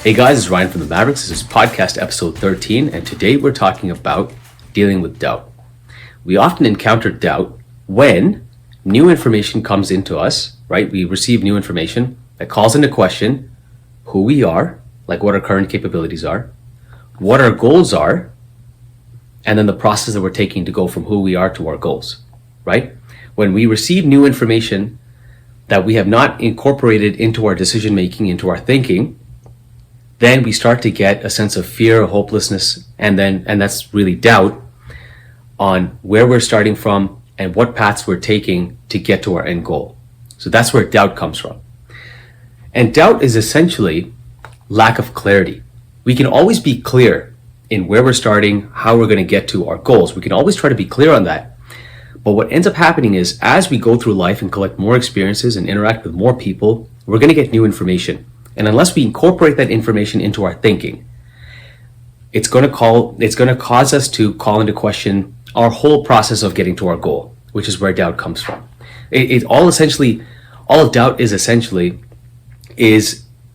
Hey guys, it's Ryan from the Mavericks. This is podcast episode 13, and today we're talking about dealing with doubt. We often encounter doubt when new information comes into us, right? We receive new information that calls into question who we are, like what our current capabilities are, what our goals are, and then the process that we're taking to go from who we are to our goals, right? When we receive new information that we have not incorporated into our decision making, into our thinking, then we start to get a sense of fear, hopelessness, and that's really doubt on where we're starting from and what paths we're taking to get to our end goal. So that's where doubt comes from. And doubt is essentially lack of clarity. We can always be clear in where we're starting, how we're going to get to our goals. We can always try to be clear on that. But what ends up happening is as we go through life and collect more experiences and interact with more people, we're going to get new information. And unless we incorporate that information into our thinking, it's going to cause us to call into question our whole process of getting to our goal, which is where doubt comes from. All of doubt is essentially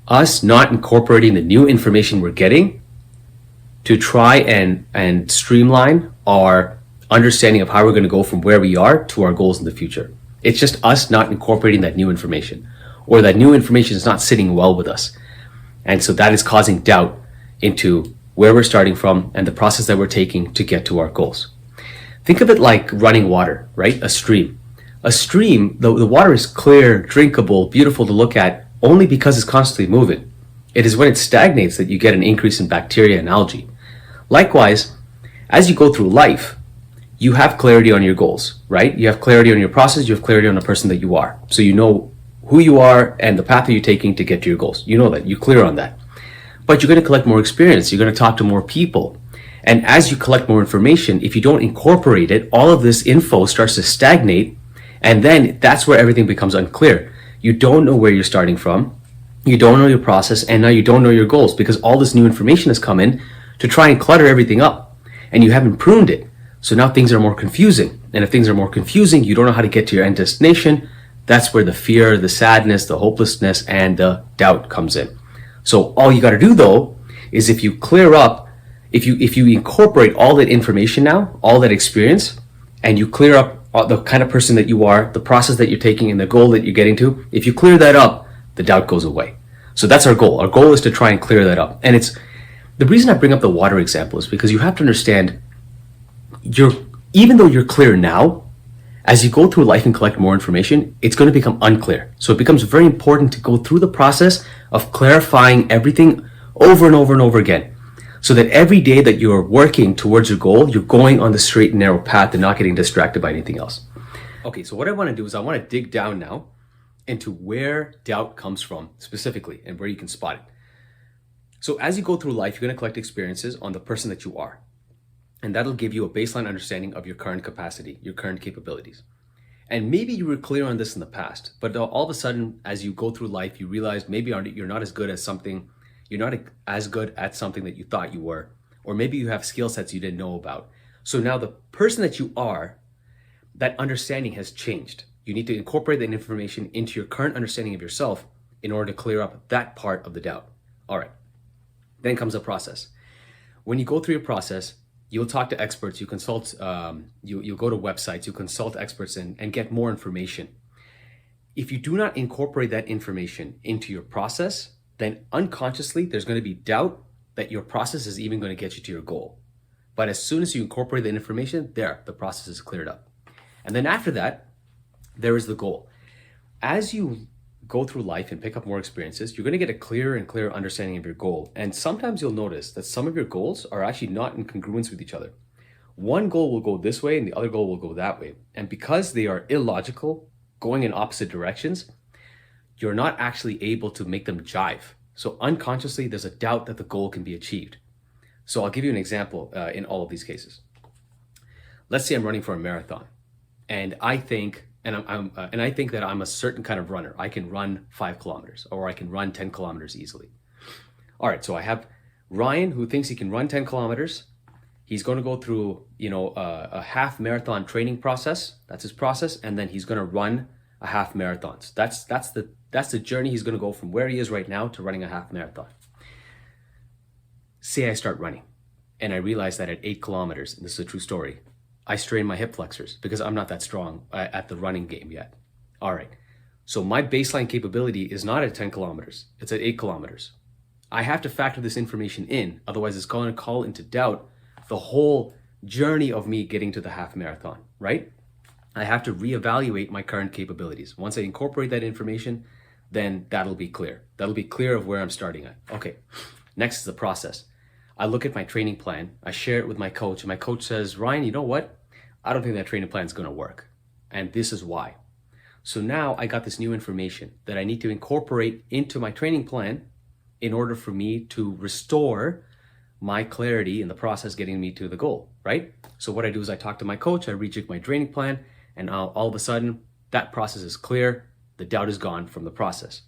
us not incorporating the new information we're getting to try and streamline our understanding of how we're going to go from where we are to our goals in the future. It's just us not incorporating that new information, or that new information is not sitting well with us. And so that is causing doubt into where we're starting from and the process that we're taking to get to our goals. Think of it like running water, right? A stream. A stream, the water is clear, drinkable, beautiful to look at only because it's constantly moving. It is when it stagnates that you get an increase in bacteria and algae. Likewise, as you go through life, you have clarity on your goals, right? You have clarity on your process, you have clarity on the person that you are. So you know who you are and the path that you're taking to get to your goals. You know that, you're clear on that. But you're going to collect more experience, you're going to talk to more people. And as you collect more information, if you don't incorporate it, all of this info starts to stagnate, and then that's where everything becomes unclear. You don't know where you're starting from, you don't know your process, and now you don't know your goals because all this new information has come in to try and clutter everything up, and you haven't pruned it. So now things are more confusing. And if things are more confusing, you don't know how to get to your end destination. That's where the fear, the sadness, the hopelessness, and the doubt comes in. So all you got to do though is if you clear up, if you incorporate all that information now, all that experience, and you clear up the kind of person that you are, the process that you're taking, and the goal that you're getting to, if you clear that up, the doubt goes away. So that's our goal. Our goal is to try and clear that up. And it's the reason I bring up the water example is because you have to understand even though you're clear now, as you go through life and collect more information, it's going to become unclear. So it becomes very important to go through the process of clarifying everything over and over and over again, so that every day that you're working towards your goal, you're going on the straight and narrow path and not getting distracted by anything else. Okay, so what I want to do is I want to dig down now into where doubt comes from specifically and where you can spot it. So as you go through life, you're going to collect experiences on the person that you are. And that'll give you a baseline understanding of your current capacity, your current capabilities. And maybe you were clear on this in the past, but all of a sudden, as you go through life, you realize maybe you're not as good at something, you're not as good at something that you thought you were, or maybe you have skill sets you didn't know about. So now the person that you are, that understanding has changed. You need to incorporate that information into your current understanding of yourself in order to clear up that part of the doubt. All right, then comes the process. When you go through your process, you'll talk to experts, you consult, you'll go to websites, you consult experts and get more information. If you do not incorporate that information into your process, then unconsciously there's going to be doubt that your process is even going to get you to your goal. But as soon as you incorporate that information, the process is cleared up. And then after that, there is the goal. As you go through life and pick up more experiences, you're going to get a clearer and clearer understanding of your goal. And sometimes you'll notice that some of your goals are actually not in congruence with each other. One goal will go this way and the other goal will go that way. And because they are illogical, going in opposite directions, you're not actually able to make them jive. So unconsciously, there's a doubt that the goal can be achieved. So I'll give you an example in all of these cases. Let's say I'm running for a marathon, and I think that I'm a certain kind of runner. I can run 5 kilometers, or I can run 10 kilometers easily. All right, so I have Ryan who thinks he can run 10 kilometers. He's going to go through, a half marathon training process. That's his process, and then he's going to run a half marathon. So that's the journey he's going to go from where he is right now to running a half marathon. say I start running and I realize that at 8 kilometers, and this is a true story, I strain my hip flexors because I'm not that strong at the running game yet. All right. So my baseline capability is not at 10 kilometers, it's at 8 kilometers. I have to factor this information in, otherwise it's going to call into doubt the whole journey of me getting to the half marathon, right? I have to reevaluate my current capabilities. Once I incorporate that information, then that'll be clear. That'll be clear of where I'm starting at. Okay, next is the process. I look at my training plan, I share it with my coach, and my coach says, Ryan, you know what? I don't think that training plan is going to work. And this is why. So now I got this new information that I need to incorporate into my training plan in order for me to restore my clarity in the process getting me to the goal, right? So what I do is I talk to my coach, I rejig my training plan, and all of a sudden that process is clear. The doubt is gone from the process.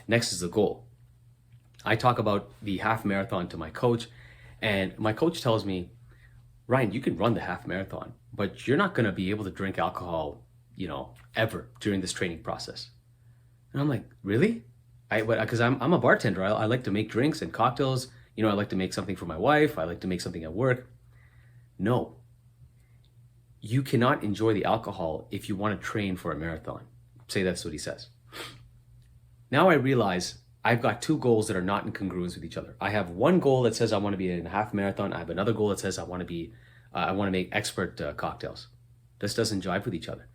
Next is the goal. I talk about the half marathon to my coach, and my coach tells me, Ryan, you can run the half marathon, but you're not going to be able to drink alcohol, ever during this training process. And I'm like, really? Because I'm a bartender. I like to make drinks and cocktails. I like to make something for my wife. I like to make something at work. No, you cannot enjoy the alcohol if you want to train for a marathon. Say that's what he says. Now I realize I've got two goals that are not in congruence with each other. I have one goal that says I want to be in a half marathon. I have another goal that says I want to make expert cocktails. This doesn't jive with each other.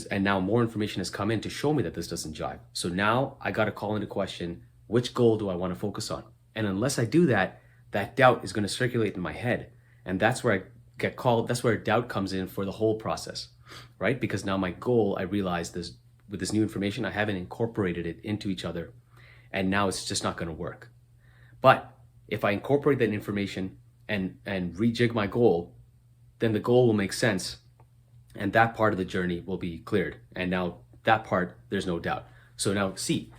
And now more information has come in to show me that this doesn't jive. So now I got to call into question, which goal do I want to focus on? And unless I do that, that doubt is going to circulate in my head. And that's where that's where doubt comes in for the whole process, right? Because now my goal, I realize with this new information, I haven't incorporated it into each other. And now it's just not going to work. But if I incorporate that information and rejig my goal, then the goal will make sense. And that part of the journey will be cleared. And now that part, there's no doubt. So now see,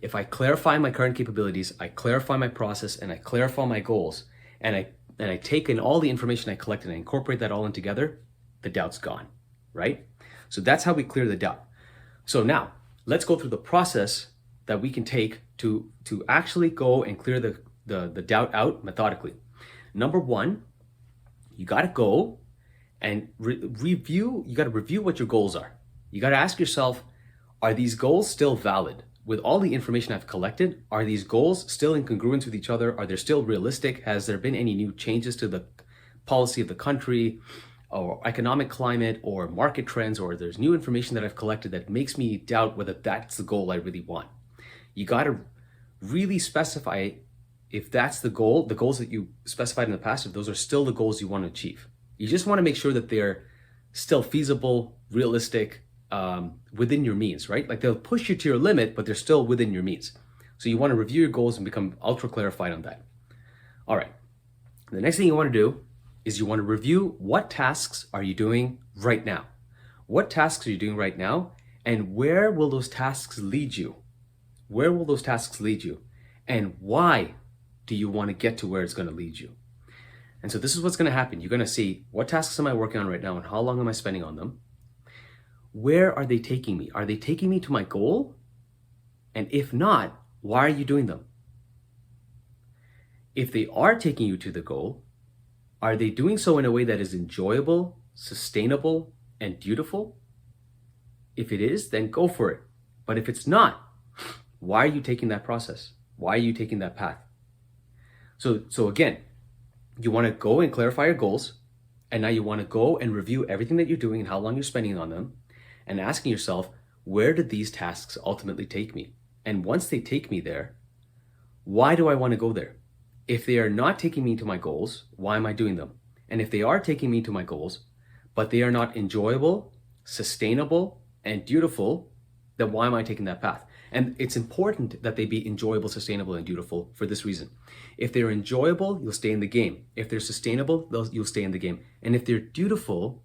if I clarify my current capabilities, I clarify my process, and I clarify my goals, and I take in all the information I collected and I incorporate that all in together, the doubt's gone, right? So that's how we clear the doubt. So now let's go through the process that we can take to actually go and clear the doubt out methodically. Number one, you got to go and review what your goals are. You got to ask yourself, are these goals still valid? With all the information I've collected, are these goals still in congruence with each other? Are they still realistic? Has there been any new changes to the policy of the country or economic climate or market trends, or there's new information that I've collected that makes me doubt whether that's the goal I really want? You got to really specify if that's the goals that you specified in the past, if those are still the goals you want to achieve. You just want to make sure that they're still feasible, realistic, within your means, right? Like they'll push you to your limit, but they're still within your means. So you want to review your goals and become ultra clarified on that. All right. The next thing you want to do is you want to review what tasks are you doing right now? What tasks are you doing right now? And where will those tasks lead you? Where will those tasks lead you? And why do you want to get to where it's going to lead you? And so this is what's going to happen. You're going to see, what tasks am I working on right now and how long am I spending on them? Where are they taking me? Are they taking me to my goal? And if not, why are you doing them? If they are taking you to the goal, are they doing so in a way that is enjoyable, sustainable, and beautiful? If it is, then go for it. But if it's not, why are you taking that process? Why are you taking that path? So again, you want to go and clarify your goals, and now you want to go and review everything that you're doing and how long you're spending on them, and asking yourself, where did these tasks ultimately take me? And once they take me there, why do I want to go there? If they are not taking me to my goals, why am I doing them? And if they are taking me to my goals, but they are not enjoyable, sustainable, and beautiful, then why am I taking that path? And it's important that they be enjoyable, sustainable, and beautiful for this reason. If they're enjoyable, you'll stay in the game. If they're sustainable, you'll stay in the game. And if they're beautiful,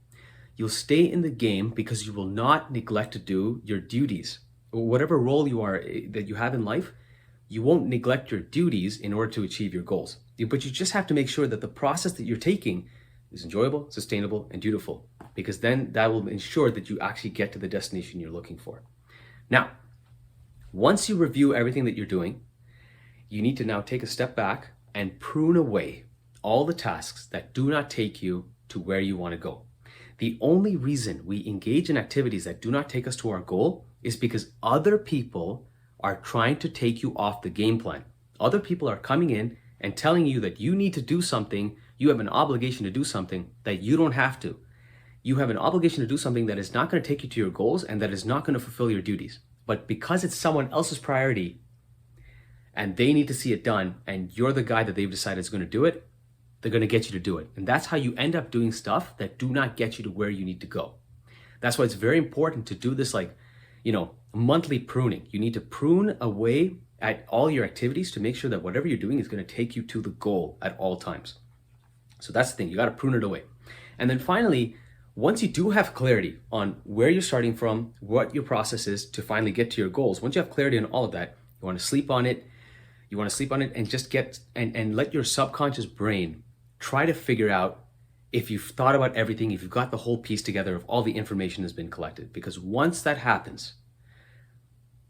you'll stay in the game because you will not neglect to do your duties. Whatever role that you have in life, you won't neglect your duties in order to achieve your goals. But you just have to make sure that the process that you're taking is enjoyable, sustainable, and beautiful, because then that will ensure that you actually get to the destination you're looking for. Now, once you review everything that you're doing, you need to now take a step back and prune away all the tasks that do not take you to where you want to go. The only reason we engage in activities that do not take us to our goal is because other people are trying to take you off the game plan. Other people are coming in and telling you that you need to do something, you have an obligation to do something that you don't have to. You have an obligation to do something that is not going to take you to your goals and that is not going to fulfill your duties. But because it's someone else's priority and they need to see it done and you're the guy that they've decided is going to do it, they're going to get you to do it. And that's how you end up doing stuff that do not get you to where you need to go. That's why it's very important to do this monthly pruning. You need to prune away at all your activities to make sure that whatever you're doing is going to take you to the goal at all times. So that's the thing, you got to prune it away. And then finally, once you do have clarity on where you're starting from, what your process is to finally get to your goals, once you have clarity on all of that, you want to sleep on it. You want to sleep on it and just get and let your subconscious brain try to figure out if you've thought about everything, if you've got the whole piece together, if all the information has been collected. Because once that happens,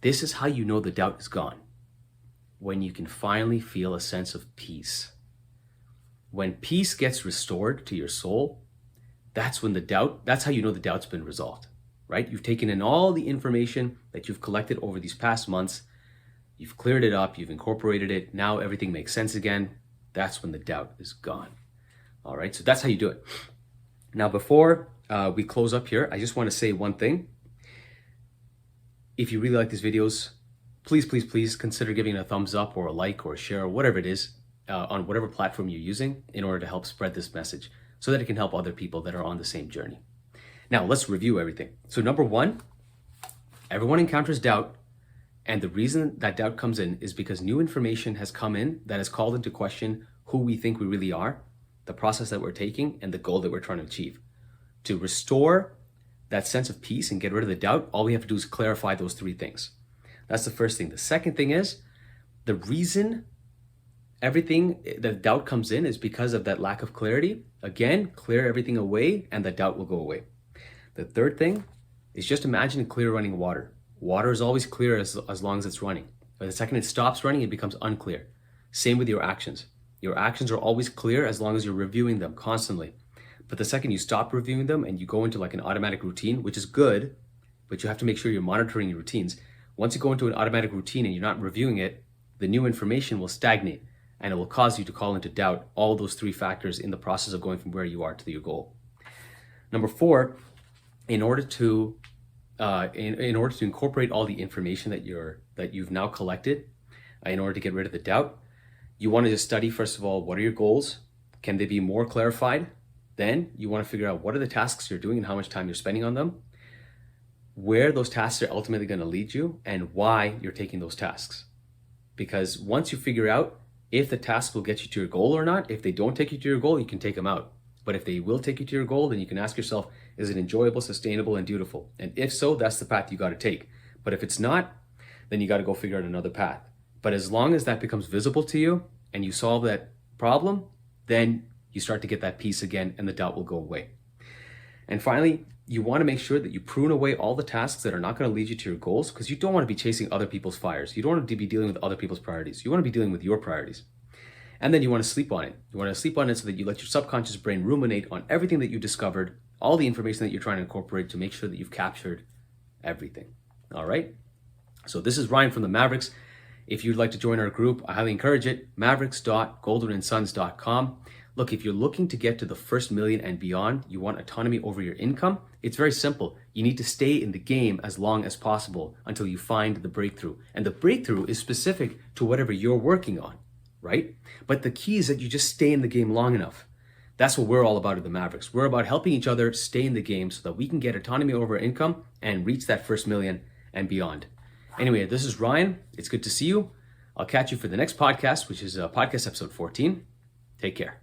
this is how you know the doubt is gone. When you can finally feel a sense of peace. When peace gets restored to your soul, that's how you know the doubt's been resolved, right? You've taken in all the information that you've collected over these past months. You've cleared it up, you've incorporated it. Now everything makes sense again. That's when the doubt is gone. All right, so that's how you do it. Now, before we close up here, I just want to say one thing. If you really like these videos, please consider giving it a thumbs up or a like or a share or whatever it is on whatever platform you're using in order to help spread this message so that it can help other people that are on the same journey. Now, let's review everything. So number one, everyone encounters doubt. And the reason that doubt comes in is because new information has come in that has called into question who we think we really are, the process that we're taking, and the goal that we're trying to achieve. To restore that sense of peace and get rid of the doubt, all we have to do is clarify those three things. That's the first thing. The second thing is the reason the doubt comes in is because of that lack of clarity. Again, clear everything away and the doubt will go away. The third thing is just imagine clear running water. Water is always clear as long as it's running. But the second it stops running, it becomes unclear. Same with your actions. Your actions are always clear as long as you're reviewing them constantly. But the second you stop reviewing them and you go into like an automatic routine, which is good, but you have to make sure you're monitoring your routines. Once you go into an automatic routine and you're not reviewing it, the new information will stagnate and it will cause you to call into doubt all those three factors in the process of going from where you are to your goal. Number four, in order to incorporate all the information that you've now collected, in order to get rid of the doubt, you want to just study, first of all, what are your goals? Can they be more clarified? Then you want to figure out what are the tasks you're doing and how much time you're spending on them, where those tasks are ultimately going to lead you, and why you're taking those tasks. Because once you figure out if the task will get you to your goal or not, if they don't take you to your goal, you can take them out. But if they will take you to your goal, then you can ask yourself, is it enjoyable, sustainable, and dutiful? And if so, that's the path you got to take. But if it's not, then you got to go figure out another path. But as long as that becomes visible to you and you solve that problem, then you start to get that peace again and the doubt will go away. And finally, you want to make sure that you prune away all the tasks that are not going to lead you to your goals, because you don't want to be chasing other people's fires. You don't want to be dealing with other people's priorities. You want to be dealing with your priorities. And then you want to sleep on it. You want to sleep on it so that you let your subconscious brain ruminate on everything that you discovered, all the information that you're trying to incorporate to make sure that you've captured everything. All right? So this is Ryan from the Mavericks. If you'd like to join our group, I highly encourage it. mavericks.goldenandsons.com. Look, if you're looking to get to the first million and beyond, you want autonomy over your income, it's very simple. You need to stay in the game as long as possible until you find the breakthrough. And the breakthrough is specific to whatever you're working on, right? But the key is that you just stay in the game long enough. That's what we're all about at the Mavericks. We're about helping each other stay in the game so that we can get autonomy over our income and reach that first million and beyond. Anyway, this is Ryan. It's good to see you. I'll catch you for the next podcast, which is podcast episode 14. Take care.